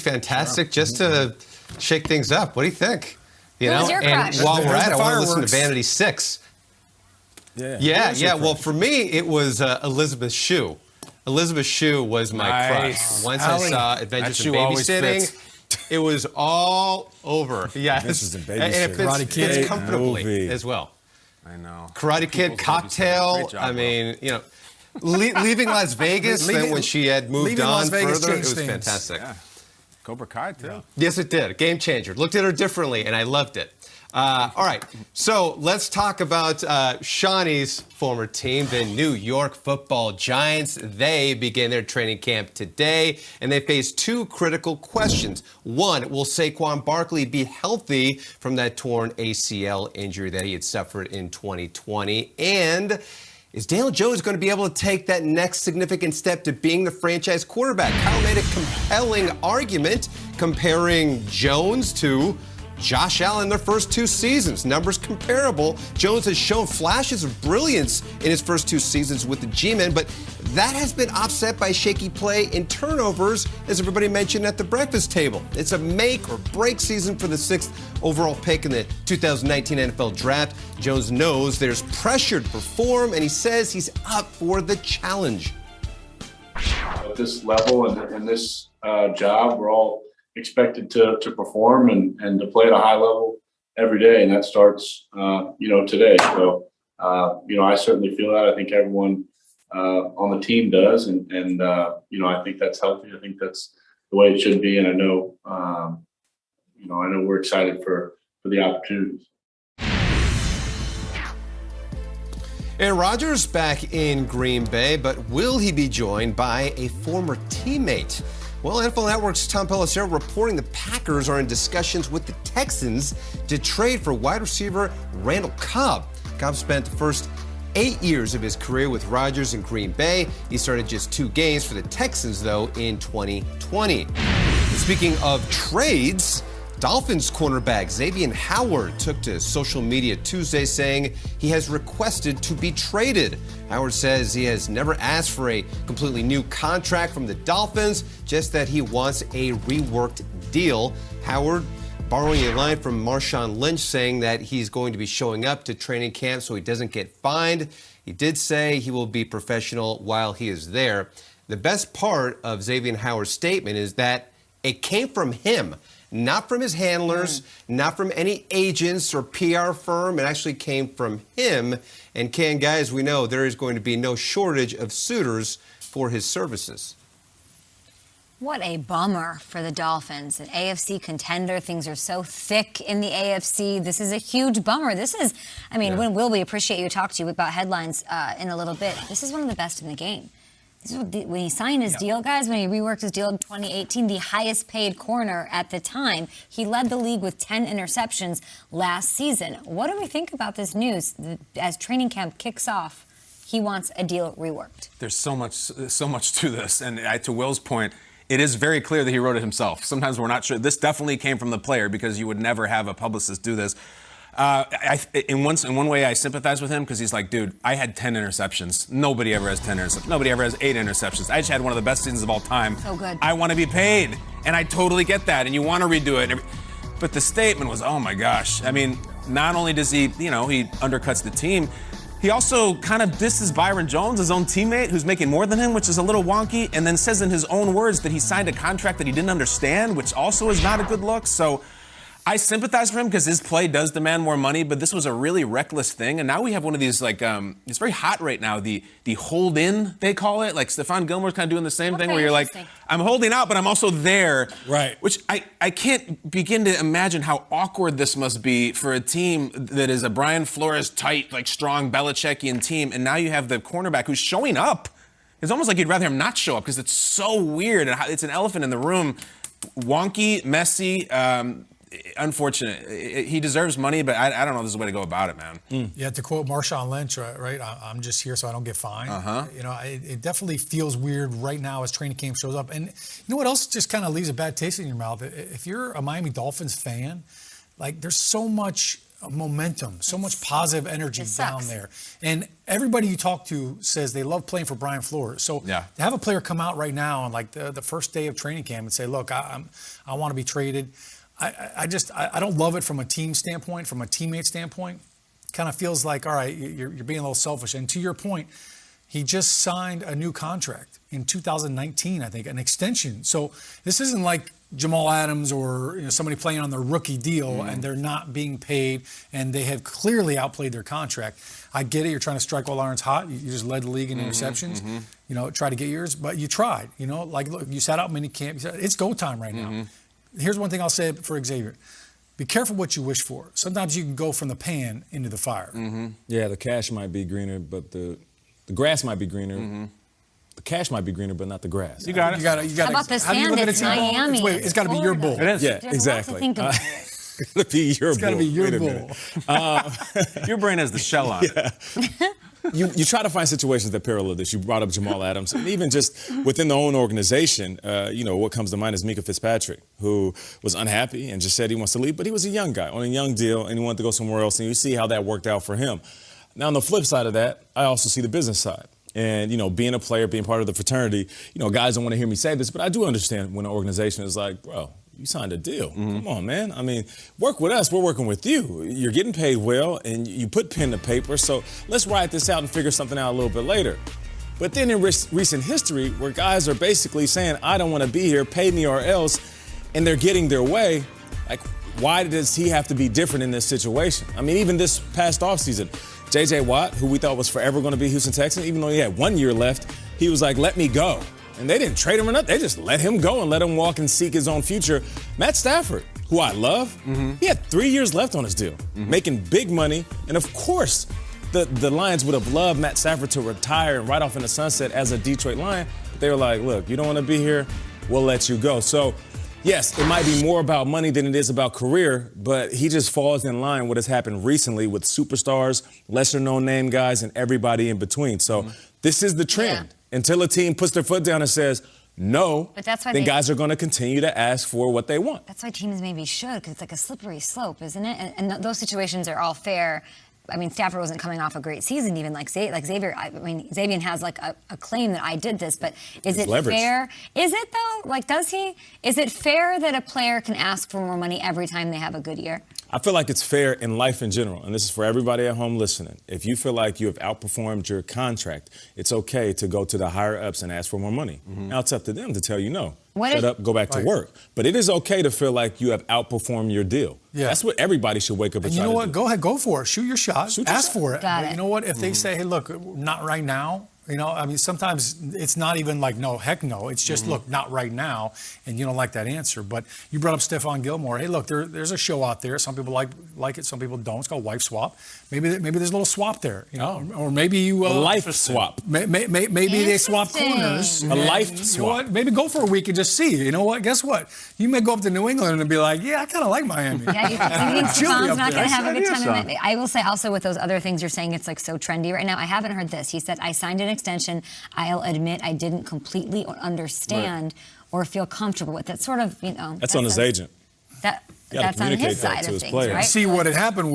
fantastic just to shake things up. What do you think? Who was your and crush? while we're at it, I want to listen to Vanity 6. Yeah. Well, for me, it was Elizabeth Shue. Elizabeth Shue was my crush. Once I saw Adventures in Babysitting, it was all over. Yes. Adventures in And it fits comfortably as well. I know. Karate Kid, Cocktail. I mean, leaving Las Vegas, then when she had moved on further, it was fantastic. Yeah. Cobra Kai, too. Yeah. Yes, it did. Game changer. Looked at her differently, and I loved it. All right, so let's talk about Shawnee's former team, the New York Football Giants. They begin their training camp today, and they face two critical questions. One, will Saquon Barkley be healthy from that torn ACL injury that he had suffered in 2020? And is Daniel Jones going to be able to take that next significant step to being the franchise quarterback? Kyle made a compelling argument comparing Jones to Josh Allen their first two seasons. Numbers comparable. Jones has shown flashes of brilliance in his first two seasons with the G-Men, but that has been offset by shaky play and turnovers, as everybody mentioned at the breakfast table. It's a make or break season for the 6th overall pick in the 2019 NFL Draft. Jones knows there's pressure to perform, and he says he's up for the challenge. At this level and this job, we're all expected to perform and to play at a high level every day, and that starts today. So I certainly feel that. I think everyone on the team does, and I think that's healthy. I think that's the way it should be, and I know we're excited for the opportunities. Aaron Rodgers back in Green Bay, but will he be joined by a former teammate? Well, NFL Network's Tom Pelissero reporting the Packers are in discussions with the Texans to trade for wide receiver Randall Cobb. Cobb spent the first 8 years of his career with Rodgers in Green Bay. He started just 2 games for the Texans, though, in 2020. And speaking of trades, Dolphins cornerback Xavier Howard took to social media Tuesday saying he has requested to be traded. Howard says he has never asked for a completely new contract from the Dolphins, just that he wants a reworked deal. Howard borrowing a line from Marshawn Lynch saying that he's going to be showing up to training camp so he doesn't get fined. He did say he will be professional while he is there. The best part of Xavier Howard's statement is that it came from him. Not from his handlers, not from any agents or PR firm. It actually came from him. And guys, we know there is going to be no shortage of suitors for his services. What a bummer for the Dolphins. An AFC contender. Things are so thick in the AFC. This is a huge bummer. When Will, we appreciate you talk to you about headlines in a little bit. This is one of the best in the game. When he signed his deal, guys, when he reworked his deal in 2018, the highest paid corner at the time, he led the league with 10 interceptions last season. What do we think about this news? As training camp kicks off, he wants a deal reworked. There's so much to this. And to Will's point, it is very clear that he wrote it himself. Sometimes we're not sure. This definitely came from the player because you would never have a publicist do this. In one way, I sympathize with him because he's like, dude, I had 10 interceptions. Nobody ever has 10 interceptions. Nobody ever has 8 interceptions. I just had one of the best seasons of all time. So good. I want to be paid. And I totally get that. And you want to redo it. But the statement was, oh, my gosh. I mean, not only does he undercuts the team, he also kind of disses Byron Jones, his own teammate, who's making more than him, which is a little wonky, and then says in his own words that he signed a contract that he didn't understand, which also is not a good look. So I sympathize for him because his play does demand more money, but this was a really reckless thing. And now we have one of these, it's very hot right now, the hold in, they call it. Like Stephon Gilmore's kind of doing the same thing where you're like, I'm holding out, but I'm also there. Right. Which I can't begin to imagine how awkward this must be for a team that is a Brian Flores tight, strong Belichickian team. And now you have the cornerback who's showing up. It's almost like you'd rather him not show up because it's so weird. And it's an elephant in the room. Wonky, messy, unfortunate. He deserves money, but I don't know if there's a way to go about it, man. Yeah, to quote Marshawn Lynch, right? I'm just here so I don't get fined. It definitely feels weird right now as training camp shows up. And you know what else just kind of leaves a bad taste in your mouth? If you're a Miami Dolphins fan, there's so much momentum, so much positive energy down there. And everybody you talk to says they love playing for Brian Flores. So to have a player come out right now on like the first day of training camp and say, look, I want to be traded. I don't love it from a team standpoint, from a teammate standpoint. Kind of feels like, all right, you're being a little selfish. And to your point, he just signed a new contract in 2019, I think, an extension. So this isn't like Jamal Adams or somebody playing on their rookie deal and they're not being paid and they have clearly outplayed their contract. I get it. You're trying to strike while iron's hot. You just led the league in interceptions. Try to get yours, but you tried. Like look, you sat out mini camp. It's go time right now. Here's one thing I'll say for Xavier. Be careful what you wish for. Sometimes you can go from the pan into the fire. Yeah, the cash might be greener, but the grass might be greener. The cash might be greener, but not the grass. You got it. How about the sand? It's Miami. It's got to be your bull. It is. Yeah, exactly. It's got to be your bull. It's got to be your bull. Your brain has the shell on it. You try to find situations that parallel this. You brought up Jamal Adams. And even just within the own organization, what comes to mind is Mika Fitzpatrick, who was unhappy and just said he wants to leave. But he was a young guy on a young deal, and he wanted to go somewhere else. And you see how that worked out for him. Now, on the flip side of that, I also see the business side. And, being a player, being part of the fraternity, guys don't want to hear me say this, but I do understand when an organization is like, bro, you signed a deal. Come on, man. I mean, work with us. We're working with you. You're getting paid well, and you put pen to paper. So let's ride this out and figure something out a little bit later. But then in recent history, where guys are basically saying, I don't want to be here, pay me or else, and they're getting their way, like, why does he have to be different in this situation? I mean, even this past offseason, J.J. Watt, who we thought was forever going to be Houston Texan, even though he had 1 year left, he was like, let me go. And they didn't trade him or nothing. They just let him go and let him walk and seek his own future. Matt Stafford, who I love, he had 3 years left on his deal, making big money. And, of course, the Lions would have loved Matt Stafford to retire and ride off in the sunset as a Detroit Lion. But they were like, look, you don't want to be here, we'll let you go. So, yes, it might be more about money than it is about career, but he just falls in line with what has happened recently with superstars, lesser-known name guys, and everybody in between. So this is the trend. Until a team puts their foot down and says, no, but that's why then guys are going to continue to ask for what they want. That's why teams maybe should, because it's like a slippery slope, isn't it? And those situations are all fair. I mean, Stafford wasn't coming off a great season, even like Xavier. I mean, Xavier has like a claim that I did this, but is it fair? Is it though? Like, does he? Is it fair that a player can ask for more money every time they have a good year? I feel like it's fair in life in general, and this is for everybody at home listening. If you feel like you have outperformed your contract, it's okay to go to the higher-ups and ask for more money. Now it's up to them to tell you no. Shut up, go back to work. But it is okay to feel like you have outperformed your deal. Yeah. That's what everybody should wake up and try to do. You know what? Go ahead, go for it. Shoot your shot. Ask for it. Got it. You know what? If they say, hey, look, not right now, I mean, sometimes it's not even like, no, heck no. It's just, look, not right now, and you don't like that answer. But you brought up Stephon Gilmore. Hey, look, there's a show out there. Some people like it, some people don't. It's called Wife Swap. Maybe there's a little swap there, or maybe you a life swap. Maybe they swap corners. A life swap. You know what? Maybe go for a week and just see. You know what? Guess what? You may go up to New England and be like, yeah, I kind of like Miami. Yeah, you think Stephon's not going to have a good time? I will say also with those other things you're saying, it's like so trendy right now. I haven't heard this. He said, I signed an extension. I'll admit I didn't completely understand or feel comfortable with it. Sort of, That's on his agent. That's on his side of things, right? See what had happened.